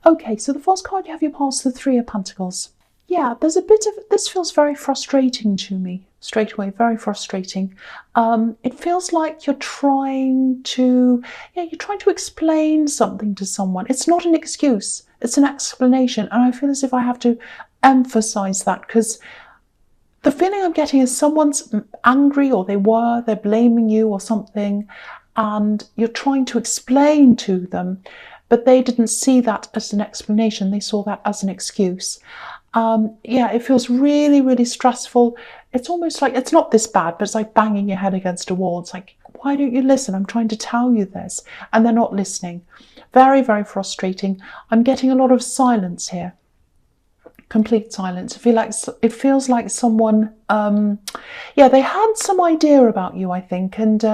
Okay, so the first card you have, you pass the Three of Pentacles. Yeah, there's a bit of, this feels very frustrating to me, straight away, very frustrating. It feels like you're trying to, you're trying to explain something to someone. It's not an excuse, it's an explanation. And I feel as if I have to emphasize that, because the feeling I'm getting is someone's angry, or they're blaming you or something, and you're trying to explain to them, but they didn't see that as an explanation, they saw that as an excuse. It feels really, really stressful. It's almost like, it's not this bad, but it's like banging your head against a wall. It's like, why don't you listen? I'm trying to tell you this, and they're not listening. Very, very frustrating. I'm getting a lot of silence here. Complete silence. It feels like someone, they had some idea about you, I think, and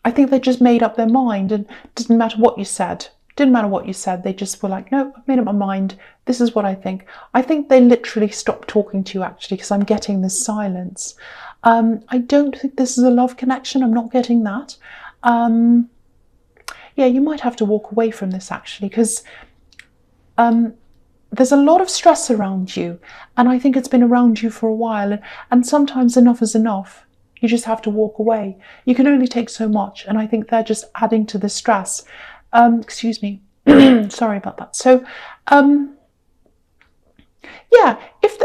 I think they just made up their mind, and it didn't matter what you said. Didn't matter what you said. They just were like, no, I've made up my mind. This is what I think. I think they literally stopped talking to you, actually, because I'm getting this silence. I don't think this is a love connection. I'm not getting that. You might have to walk away from this, actually, because there's a lot of stress around you, and I think it's been around you for a while, and sometimes enough is enough. You just have to walk away. You can only take so much, and I think they're just adding to the stress. Excuse me. Sorry about that. So,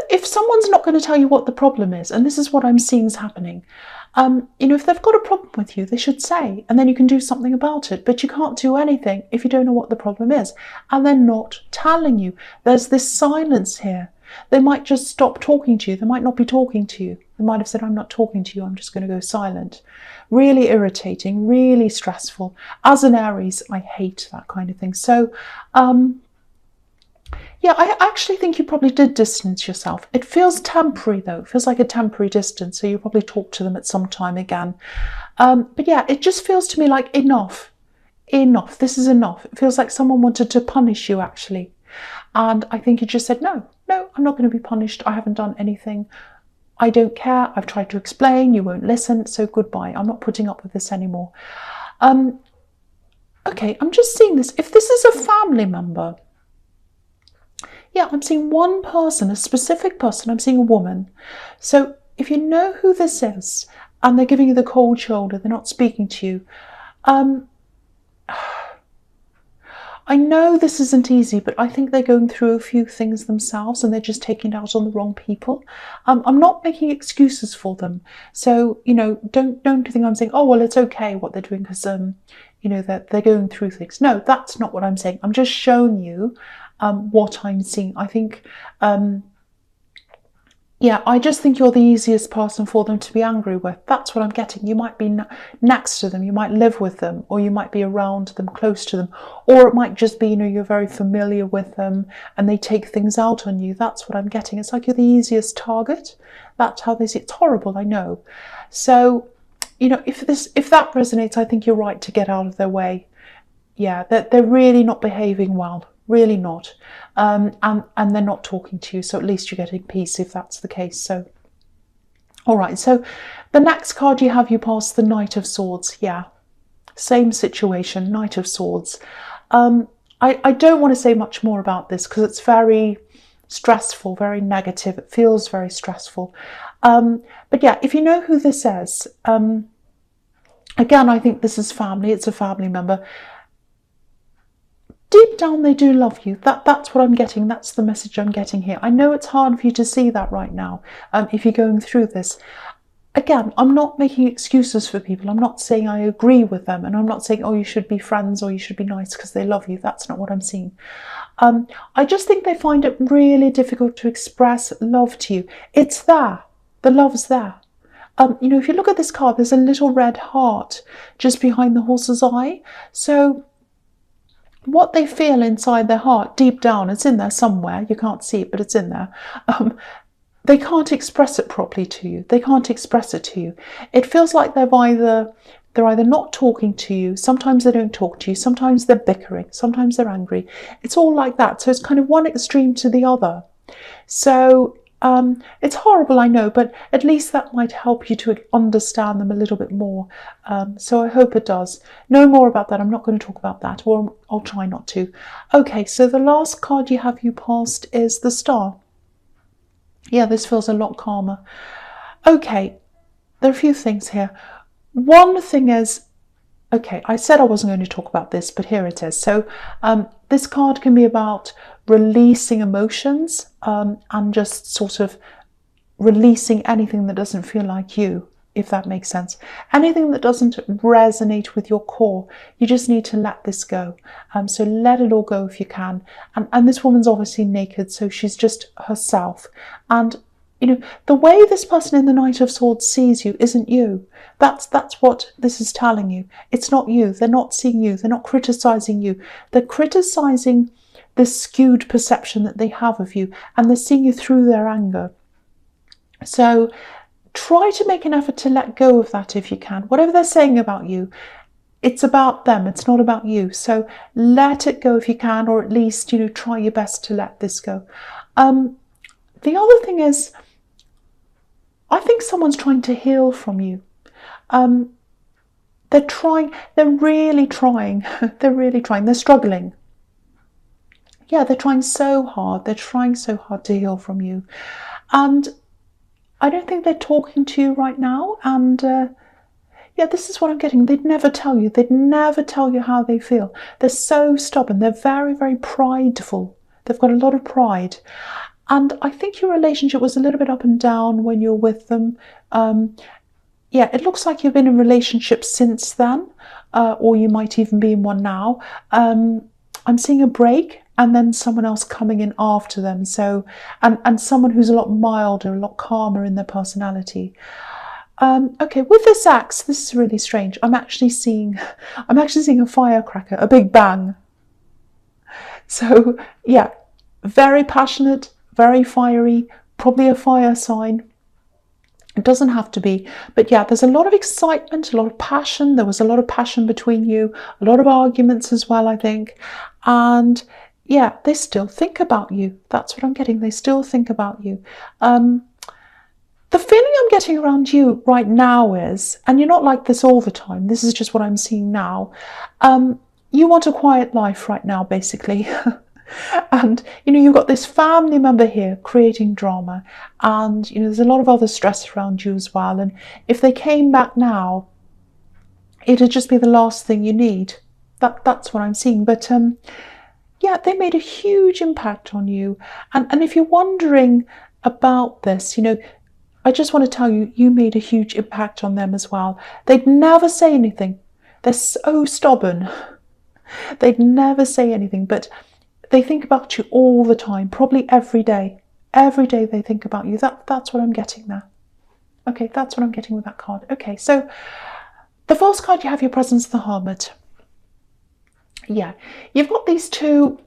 if someone's not going to tell you what the problem is, and this is what I'm seeing is happening, if they've got a problem with you, they should say, and then you can do something about it. But you can't do anything if you don't know what the problem is, and they're not telling you. There's this silence here. They might just stop talking to you. They might not be talking to you. They might have said, I'm not talking to you, I'm just going to go silent. Really irritating, really stressful. As an Aries, I hate that kind of thing. So, I actually think you probably did distance yourself. It feels temporary, though. It feels like a temporary distance, so you probably talk to them at some time again. It just feels to me like enough. Enough. This is enough. It feels like someone wanted to punish you, actually. And I think you just said, no, I'm not going to be punished. I haven't done anything. I don't care. I've tried to explain. You won't listen. So goodbye. I'm not putting up with this anymore. Okay, I'm just seeing this. If this is a family member, I'm seeing one person, a specific person. I'm seeing a woman. So if you know who this is, and they're giving you the cold shoulder, they're not speaking to you, I know this isn't easy, but I think they're going through a few things themselves, and they're just taking it out on the wrong people. I'm not making excuses for them. So, don't think I'm saying, oh, well, it's okay what they're doing because, that they're going through things. No, that's not what I'm saying. I'm just showing you what I'm seeing. I think, I just think you're the easiest person for them to be angry with. That's what I'm getting. You might be next to them, you might live with them, or you might be around them, close to them, or it might just be, you're very familiar with them and they take things out on you. That's what I'm getting. It's like you're the easiest target. That's how they see it. It's horrible, I know. So, if that resonates, I think you're right to get out of their way. Yeah, they're really not behaving well. Really not. And they're not talking to you, so at least you're getting peace if that's the case. So, all right, so the next card you have, you pass the Knight of Swords. Yeah, same situation, Knight of Swords. I don't want to say much more about this because it's very stressful, very negative. It feels very stressful. But yeah, if you know who this is, again, I think this is family. It's a family member. Deep down, they do love you. That's what I'm getting. That's the message I'm getting here. I know it's hard for you to see that right now if you're going through this. Again, I'm not making excuses for people. I'm not saying I agree with them. And I'm not saying, oh, you should be friends or you should be nice because they love you. That's not what I'm seeing. I just think they find it really difficult to express love to you. It's there. The love's there. If you look at this card, there's a little red heart just behind the horse's eye. So what they feel inside their heart, deep down, it's in there somewhere. You can't see it, but it's in there. They can't express it properly to you. They can't express it to you. It feels like they're either not talking to you. Sometimes they don't talk to you. Sometimes they're bickering. Sometimes they're angry. It's all like that. So it's kind of one extreme to the other. So It's horrible, I know, but at least that might help you to understand them a little bit more. So I hope it does. No more about that. I'm not going to talk about that, or I'll try not to. Okay, so the last card you have passed is the Star. Yeah, this feels a lot calmer. Okay, there are a few things here. One thing is, okay, I said I wasn't going to talk about this, but here it is. So this card can be about releasing emotions and just sort of releasing anything that doesn't feel like you, if that makes sense. Anything that doesn't resonate with your core, you just need to let this go. So let it all go if you can. And this woman's obviously naked, so she's just herself. And you know, the way this person in the Knight of Swords sees you isn't you. That's what this is telling you. It's not you. They're not seeing you. They're not criticizing you. They're criticizing the skewed perception that they have of you, and they're seeing you through their anger. So try to make an effort to let go of that if you can. Whatever they're saying about you, it's about them. It's not about you. So let it go if you can, or at least, you know, try your best to let this go. The other thing is, I think someone's trying to heal from you. They're really trying, they're struggling. Yeah, they're trying so hard to heal from you. And I don't think they're talking to you right now. And yeah, this is what I'm getting. They'd never tell you. They'd never tell you how they feel. They're so stubborn. They're very, very prideful. They've got a lot of pride. And I think your relationship was a little bit up and down when you're with them. Yeah, it looks like you've been in a relationship since then, or you might even be in one now. I'm seeing a break and then someone else coming in after them. So, and someone who's a lot milder, a lot calmer in their personality. Okay, with this axe, this is really strange. I'm actually seeing a firecracker, a big bang. So yeah, very passionate, very fiery, probably a fire sign. It doesn't have to be, but yeah, there's a lot of excitement, a lot of passion. There was a lot of passion between you, a lot of arguments as well, I think. And yeah, they still think about you. That's what I'm getting. They still think about you. The feeling I'm getting around you right now is, and you're not like this all the time, this is just what I'm seeing now, you want a quiet life right now, basically. And, you know, you've got this family member here creating drama, and, you know, there's a lot of other stress around you as well. And if they came back now, it'd just be the last thing you need. That's what I'm seeing. But yeah, they made a huge impact on you. And if you're wondering about this, you know, I just want to tell you, you made a huge impact on them as well. They'd never say anything. They're so stubborn. They'd never say anything, but they think about you all the time, probably every day. Every day they think about you. That's what I'm getting there. Okay, that's what I'm getting with that card. Okay, so the false card, you have your presence, the Hermit. Yeah, you've got these two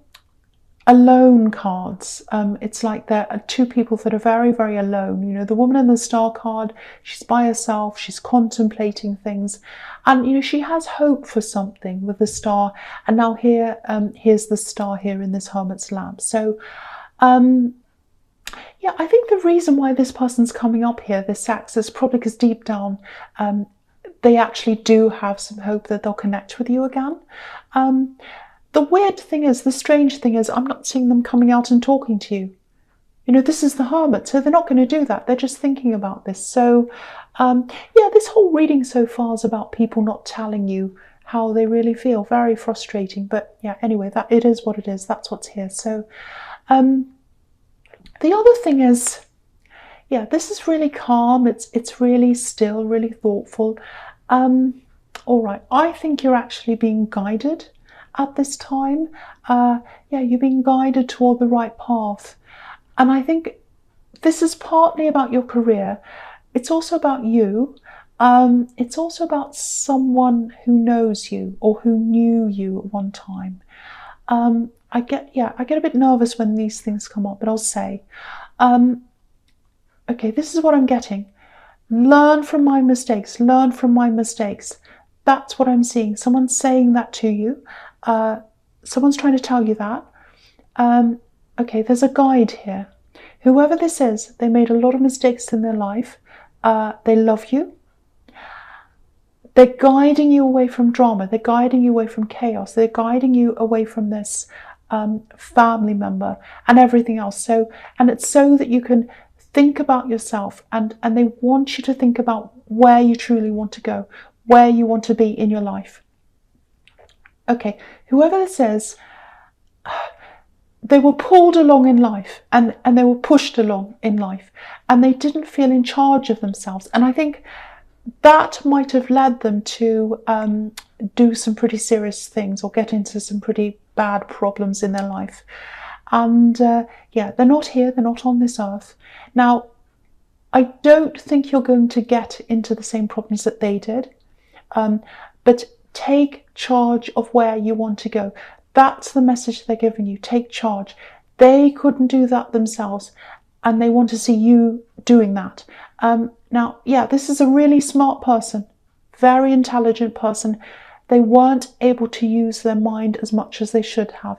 alone cards. It's like there are two people that are very, very alone. You know, the woman in the Star card, she's by herself, she's contemplating things, and you know, she has hope for something with the Star. And now here, here's the Star here in this Hermit's lamp. So yeah, I think the reason why this person's coming up here, this axe, is probably because deep down they actually do have some hope that they'll connect with you again. The weird thing is, the strange thing is, I'm not seeing them coming out and talking to you. You know, this is the Hermit, so they're not going to do that. They're just thinking about this. So, yeah, this whole reading so far is about people not telling you how they really feel. Very frustrating. But yeah, anyway, that it is what it is. That's what's here. So, the other thing is, yeah, this is really calm. It's really still, really thoughtful. All right, I think you're actually being guided at this time. Yeah, you're being guided toward the right path. And I think this is partly about your career. It's also about you. It's also about someone who knows you or who knew you at one time. I get a bit nervous when these things come up, but I'll say, okay, this is what I'm getting. Learn from my mistakes. Learn from my mistakes. That's what I'm seeing. Someone's saying that to you. Someone's trying to tell you that. Okay, there's a guide here. Whoever this is, they made a lot of mistakes in their life. They love you. They're guiding you away from drama. They're guiding you away from chaos. They're guiding you away from this family member and everything else. And it's so that you can think about yourself, and they want you to think about where you truly want to go, where you want to be in your life. Okay, whoever this is, they were pulled along in life, and they were pushed along in life, and they didn't feel in charge of themselves. And I think that might have led them to do some pretty serious things or get into some pretty bad problems in their life. And yeah, they're not here, they're not on this earth. Now, I don't think you're going to get into the same problems that they did, but take charge of where you want to go. That's the message they're giving you. Take charge. They couldn't do that themselves, and they want to see you doing that. Now, yeah, this is a really smart person, very intelligent person. They weren't able to use their mind as much as they should have.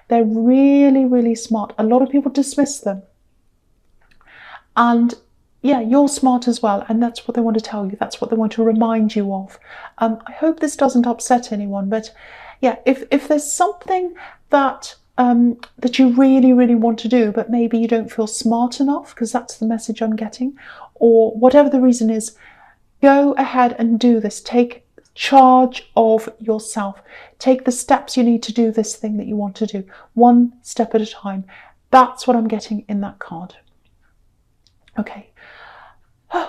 They're really, really smart. A lot of people dismiss them. And yeah, you're smart as well, and that's what they want to tell you. That's what they want to remind you of. I hope this doesn't upset anyone, but yeah, if there's something that that you really, really want to do, but maybe you don't feel smart enough, because that's the message I'm getting, or whatever the reason is, go ahead and do this. Take charge of yourself. Take the steps you need to do this thing that you want to do, one step at a time. That's what I'm getting in that card. Okay.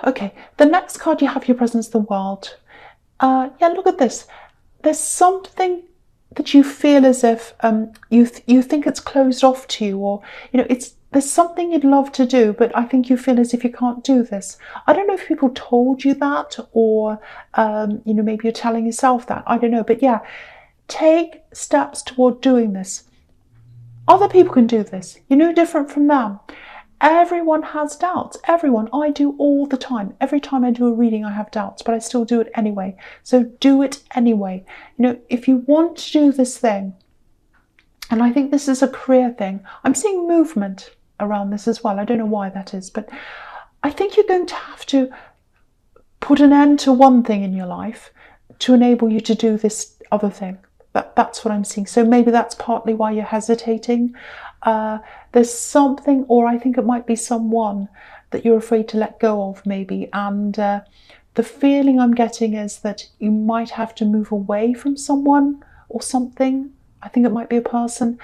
Okay, the next card you have, your presence, the world. Yeah, look at this. There's something that you feel as if you think it's closed off to you, or there's something you'd love to do, but I think you feel as if you can't do this. I don't know if people told you that, or maybe you're telling yourself that. I don't know, but yeah, take steps toward doing this. Other people can do this. You're no different from them. Everyone has doubts. Everyone. I do all the time. Every time I do a reading, I have doubts, but I still do it anyway. So do it anyway. If you want to do this thing, and I think this is a career thing, I'm seeing movement around this as well. I don't know why that is, but I think you're going to have to put an end to one thing in your life to enable you to do this other thing. That's what I'm seeing. So maybe that's partly why you're hesitating. There's something, or I think it might be someone that you're afraid to let go of, maybe. And the feeling I'm getting is that you might have to move away from someone or something. I think it might be a person.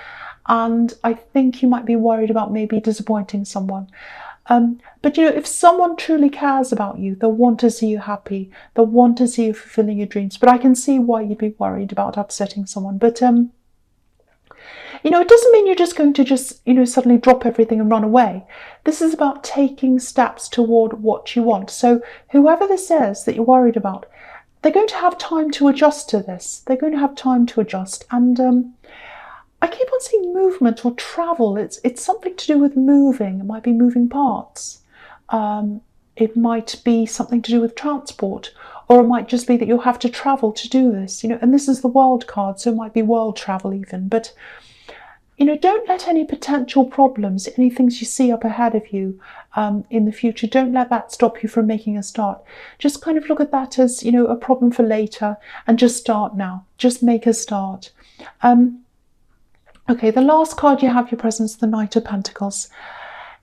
And I think you might be worried about maybe disappointing someone. But if someone truly cares about you, they'll want to see you happy. They'll want to see you fulfilling your dreams. But I can see why you'd be worried about upsetting someone. But it doesn't mean you're just going to suddenly drop everything and run away. This is about taking steps toward what you want. So whoever this is that you're worried about, they're going to have time to adjust to this. They're going to have time to adjust. And I keep on seeing movement or travel. It's something to do with moving. It might be moving parts. It might be something to do with transport, or it might just be that you'll have to travel to do this. And this is the world card, so it might be world travel even. But don't let any potential problems, any things you see up ahead of you in the future, don't let that stop you from making a start. Just kind of look at that as, a problem for later, and just start now. Just make a start. Okay, the last card you have, your presence, the Knight of Pentacles.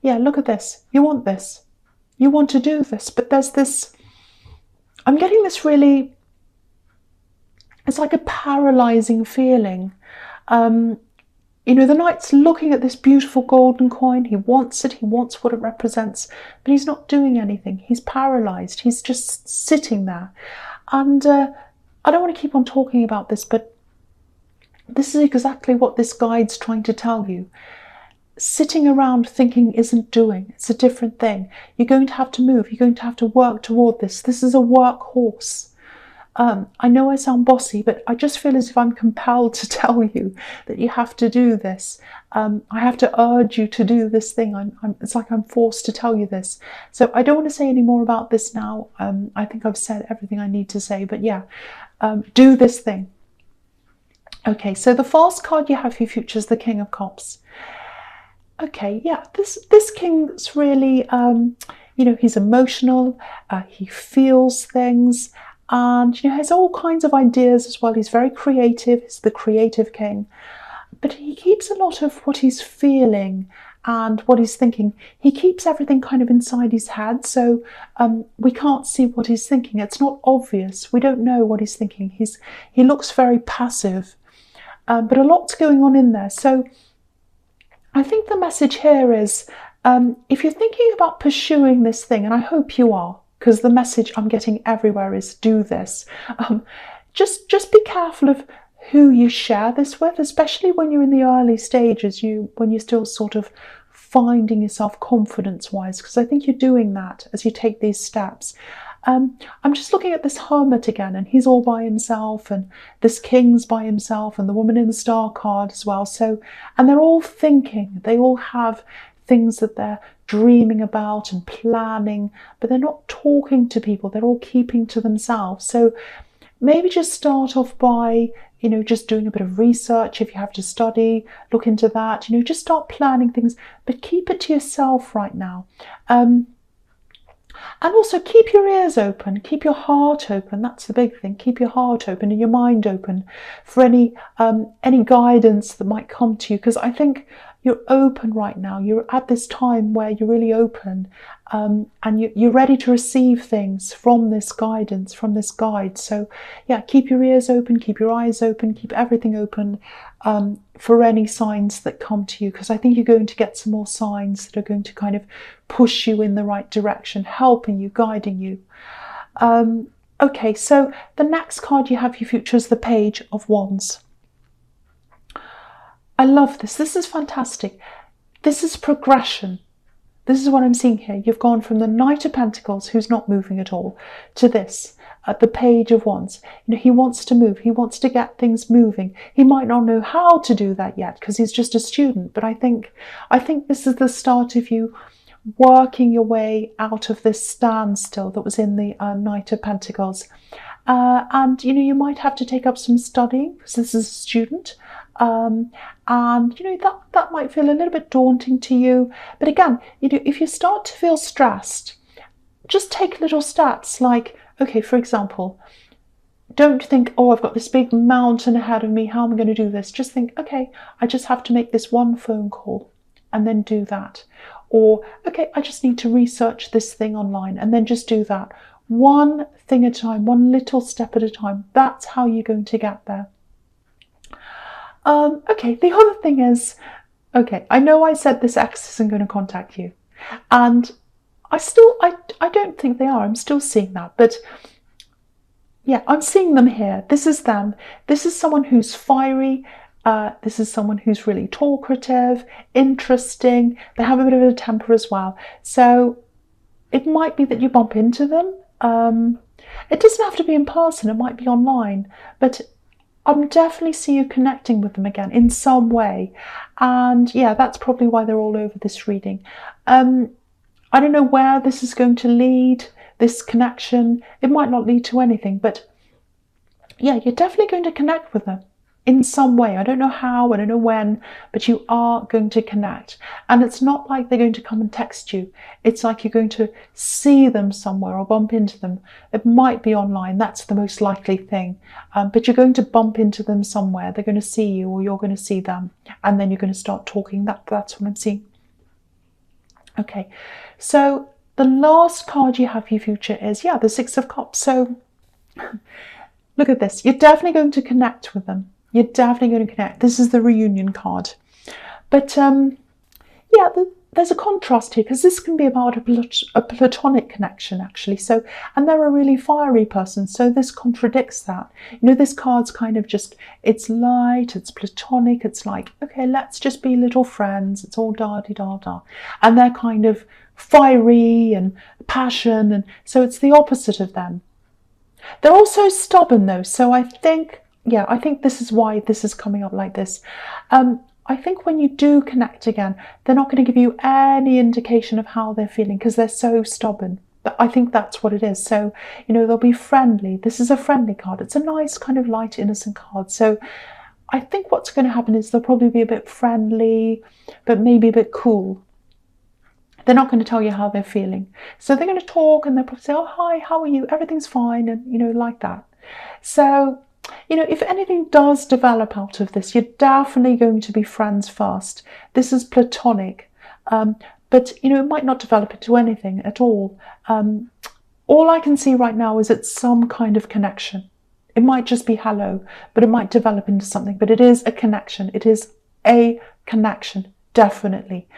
Yeah, look at this. You want this. You want to do this, but there's this, I'm getting this really, it's like a paralyzing feeling. The Knight's looking at this beautiful golden coin. He wants it. He wants what it represents, but he's not doing anything. He's paralyzed. He's just sitting there. And I don't want to keep on talking about this, but this is exactly what this guide's trying to tell you. Sitting around thinking isn't doing. It's a different thing. You're going to have to move. You're going to have to work toward this. This is a workhorse. I know I sound bossy, but I just feel as if I'm compelled to tell you that you have to do this. I have to urge you to do this thing. It's like I'm forced to tell you this. So I don't want to say any more about this now. I think I've said everything I need to say, but yeah, do this thing. Okay, so the first card you have for your future is the King of Cups. Okay, yeah, this king's really, you know, he's emotional, he feels things, and you know, has all kinds of ideas as well. He's very creative. He's the creative king, but he keeps a lot of what he's feeling and what he's thinking. He keeps everything kind of inside his head, so we can't see what he's thinking. It's not obvious. We don't know what he's thinking. He looks very passive, but a lot's going on in there. So I think the message here is, if you're thinking about pursuing this thing, and I hope you are, because the message I'm getting everywhere is do this. Just be careful of who you share this with, especially when you're in the early stages, when you're still sort of finding yourself confidence-wise, because I think you're doing that as you take these steps. I'm just looking at this hermit again, and he's all by himself, and this king's by himself, and the woman in the star card as well. So, and they're all thinking, they all have things that they're dreaming about and planning, but they're not talking to people, they're all keeping to themselves. So maybe just start off by, you know, just doing a bit of research. If you have to study, look into that, you know, just start planning things, but keep it to yourself right now. And also keep your ears open, keep your heart open. That's the big thing. Keep your heart open and your mind open for any guidance that might come to you. Because I think you're open right now. You're at this time where you're really open, and you're ready to receive things from this guidance, from this guide. So yeah, keep your ears open, keep your eyes open, keep everything open for any signs that come to you, because I think you're going to get some more signs that are going to kind of push you in the right direction, helping you, guiding you. Okay, so the next card you have for your future is the Page of Wands. I love this. This is fantastic. This is progression. This is what I'm seeing here. You've gone from the Knight of Pentacles, who's not moving at all, to this, the Page of Wands. You know, he wants to move. He wants to get things moving. He might not know how to do that yet because he's just a student. But I think this is the start of you working your way out of this standstill that was in the Knight of Pentacles. And, you know, you might have to take up some studying because this is a student. And, you know, that might feel a little bit daunting to you. But again, you know, if you start to feel stressed, just take little steps like, okay, for example, don't think, oh, I've got this big mountain ahead of me, how am I going to do this? Just think, okay, I just have to make this one phone call and then do that. Or, okay, I just need to research this thing online and then just do that. One thing at a time, one little step at a time. That's how you're going to get there. Okay, the other thing is, okay, I know I said this ex isn't going to contact you, and I don't think they are. I'm still seeing that, but yeah, I'm seeing them here. This is them. This is someone who's fiery. This is someone who's really talkative, interesting. They have a bit of a temper as well. So it might be that you bump into them. It doesn't have to be in person. It might be online, but I'm definitely see you connecting with them again in some way. And yeah, that's probably why they're all over this reading. I don't know where this is going to lead, this connection. It might not lead to anything, but yeah, you're definitely going to connect with them in some way. I don't know how, I don't know when, but you are going to connect. And it's not like they're going to come and text you. It's like you're going to see them somewhere or bump into them. It might be online. That's the most likely thing. But you're going to bump into them somewhere. They're going to see you or you're going to see them. And then you're going to start talking. That's what I'm seeing. Okay, so the last card you have for your future is, yeah, the Six of Cups. So look at this. You're definitely going to connect with them. You're definitely going to connect. This is the reunion card. But yeah, there's a contrast here because this can be about a platonic connection, actually. So, and they're a really fiery person. So this contradicts that. You know, this card's kind of just, it's light, it's platonic. It's like, okay, let's just be little friends. It's all da-di-da-da. And they're kind of fiery and passion. And so it's the opposite of them. They're also stubborn though. So I think, yeah, I think this is why this is coming up like this. I think when you do connect again, they're not going to give you any indication of how they're feeling because they're so stubborn. But I think that's what it is. So, you know, they'll be friendly. This is a friendly card. It's a nice kind of light, innocent card. So I think what's going to happen is they'll probably be a bit friendly, but maybe a bit cool. They're not going to tell you how they're feeling. So they're going to talk and they'll probably say, oh, hi, how are you? Everything's fine. And, like that. So, if anything does develop out of this, you're definitely going to be friends first. This is platonic. But, it might not develop into anything at all. All I can see right now is it's some kind of connection. It might just be hello, but it might develop into something. But it is a connection. It is a connection, definitely.